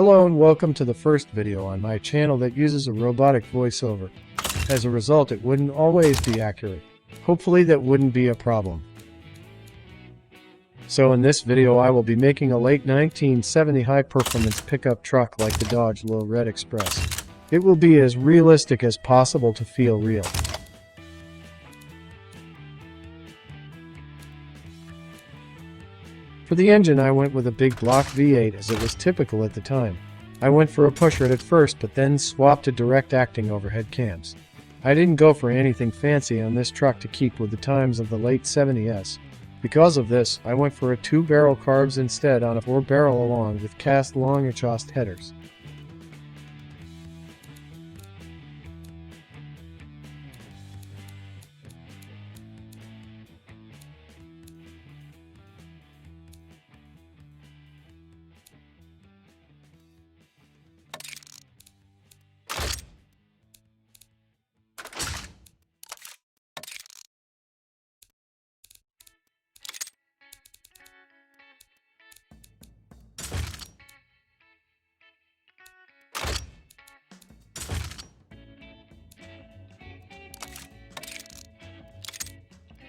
Hello and welcome to the first video on my channel that uses a robotic voiceover. As a result, it wouldn't always be accurate. Hopefully that wouldn't be a problem. So in this video I will be making a late 1970 high-performance pickup truck like the Dodge Little Red Express. It will be as realistic as possible to feel real. For the engine I went with a big block V8 as it was typical at the time. I went for a pushrod at first but then swapped to direct acting overhead cams. I didn't go for anything fancy on this truck to keep with the times of the late 70s. Because of this, I went for a 2-barrel carbs instead on a 4-barrel along with cast long exhaust headers.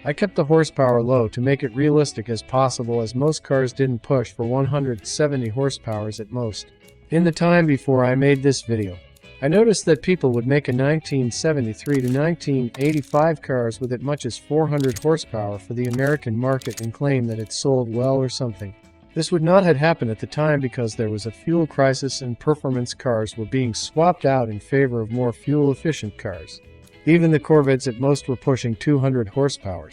I kept the horsepower low to make it realistic as possible, as most cars didn't push for 170 horsepower at most. In the time before I made this video, I noticed that people would make a 1973 to 1985 cars with as much as 400 horsepower for the American market and claim that it sold well or something. This would not have happened at the time because there was a fuel crisis and performance cars were being swapped out in favor of more fuel-efficient cars. Even the Corvettes at most were pushing 200 horsepower.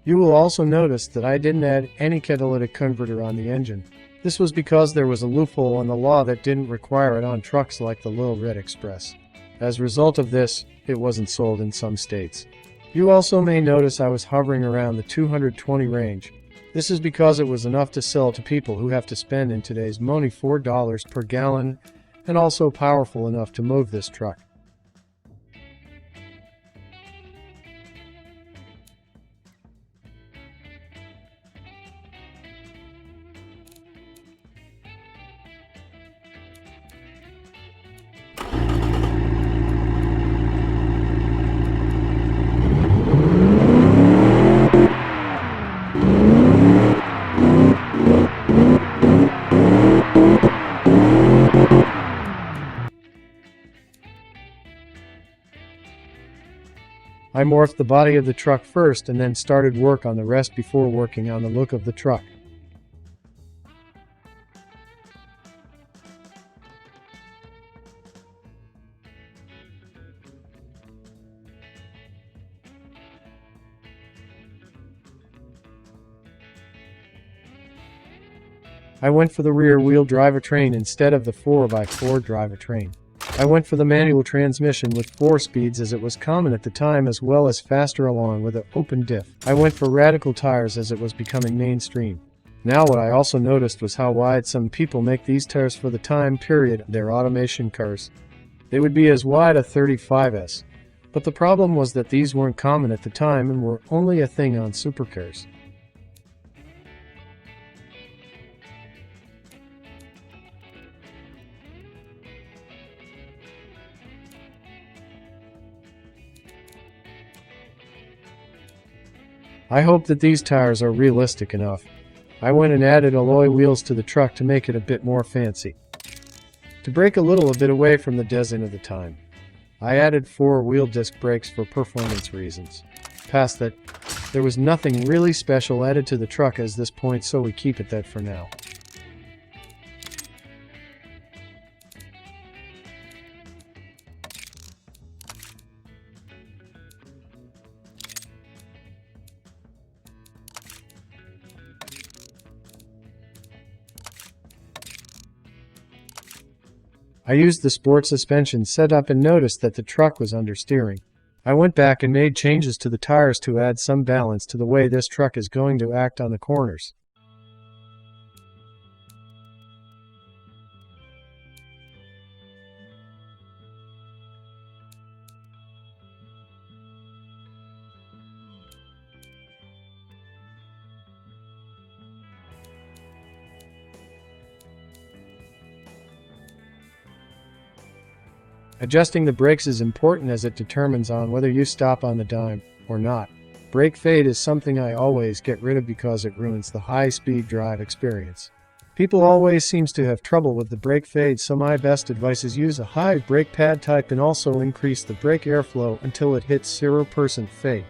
You will also notice that I didn't add any catalytic converter on the engine. This was because there was a loophole in the law that didn't require it on trucks like the Little Red Express. As a result of this, it wasn't sold in some states. You also may notice I was hovering around the 220 range. This is because it was enough to sell to people who have to spend in today's money $4 per gallon, and also powerful enough to move this truck. I morphed the body of the truck first and then started work on the rest before working on the look of the truck. I went for the rear-wheel drivetrain instead of the 4x4 drivetrain. I went for the manual transmission with 4 speeds as it was common at the time, as well as faster along with an open diff. I went for radical tires as it was becoming mainstream. Now what I also noticed was how wide some people make these tires for the time period of their automation cars. They would be as wide as 35s. But the problem was that these weren't common at the time and were only a thing on supercars. I hope that these tires are realistic enough. I went and added alloy wheels to the truck to make it a bit more fancy. To break a bit away from the design of the time, I added 4-wheel disc brakes for performance reasons. Past that, there was nothing really special added to the truck at this point, so we keep it that for now. I used the sport suspension setup and noticed that the truck was understeering. I went back and made changes to the tires to add some balance to the way this truck is going to act on the corners. Adjusting the brakes is important as it determines on whether you stop on the dime or not. Brake fade is something I always get rid of because it ruins the high-speed drive experience. People always seems to have trouble with the brake fade, so my best advice is use a high brake pad type and also increase the brake airflow until it hits 0% fade.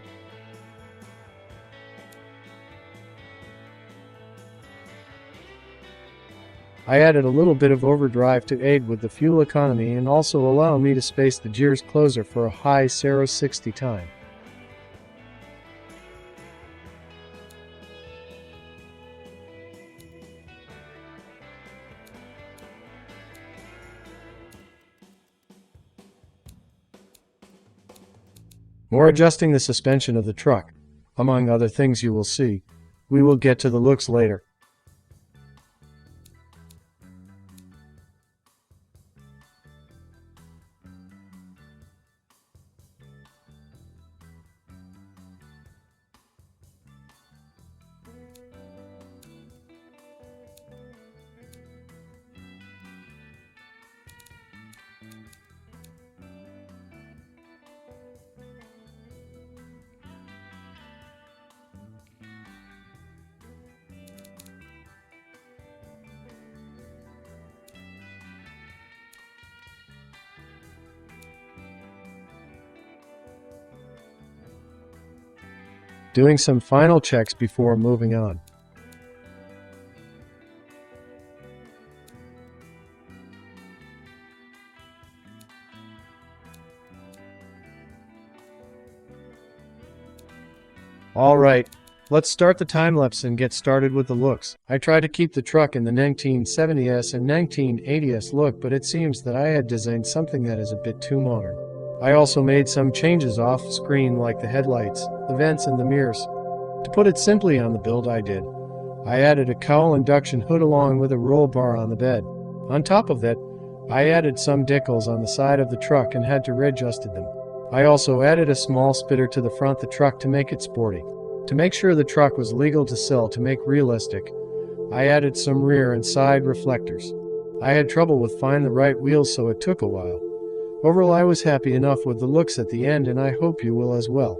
I added a little bit of overdrive to aid with the fuel economy and also allow me to space the gears closer for a high 0-60 time. More adjusting the suspension of the truck, among other things you will see. We will get to the looks later. Doing some final checks before moving on. Alright, let's start the time-lapse and get started with the looks. I try to keep the truck in the 1970s and 1980s look, but it seems that I had designed something that is a bit too modern. I also made some changes off screen, like the headlights, the vents, and the mirrors. To put it simply on the build I did, I added a cowl induction hood along with a roll bar on the bed. On top of that, I added some decals on the side of the truck and had to readjusted them. I also added a small spitter to the front of the truck to make it sporty. To make sure the truck was legal to sell to make realistic, I added some rear and side reflectors. I had trouble with finding the right wheels, so it took a while. Overall, I was happy enough with the looks at the end, and I hope you will as well.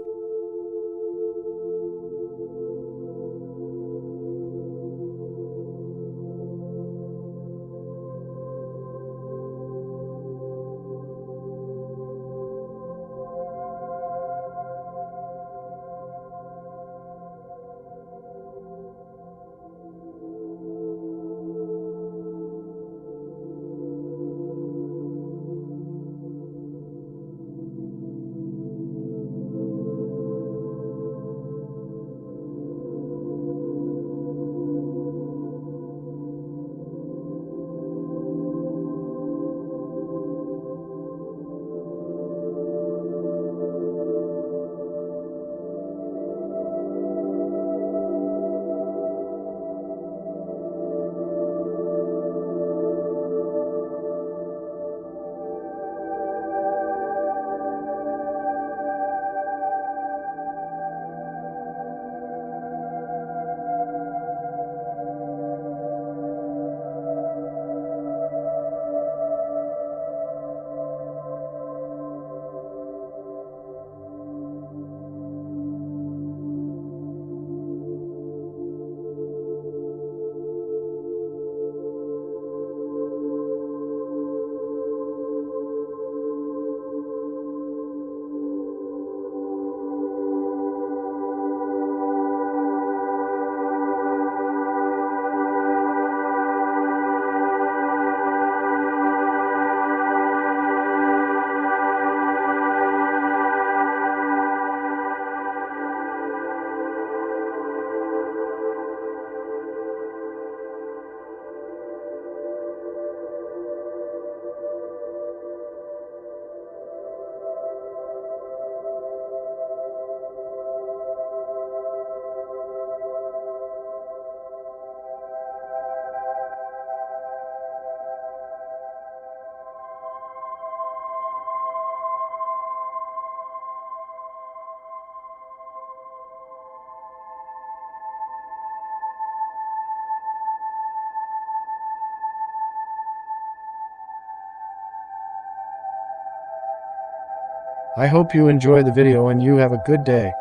I hope you enjoy the video and you have a good day.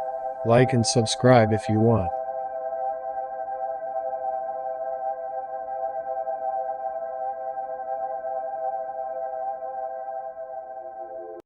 Like and subscribe if you want.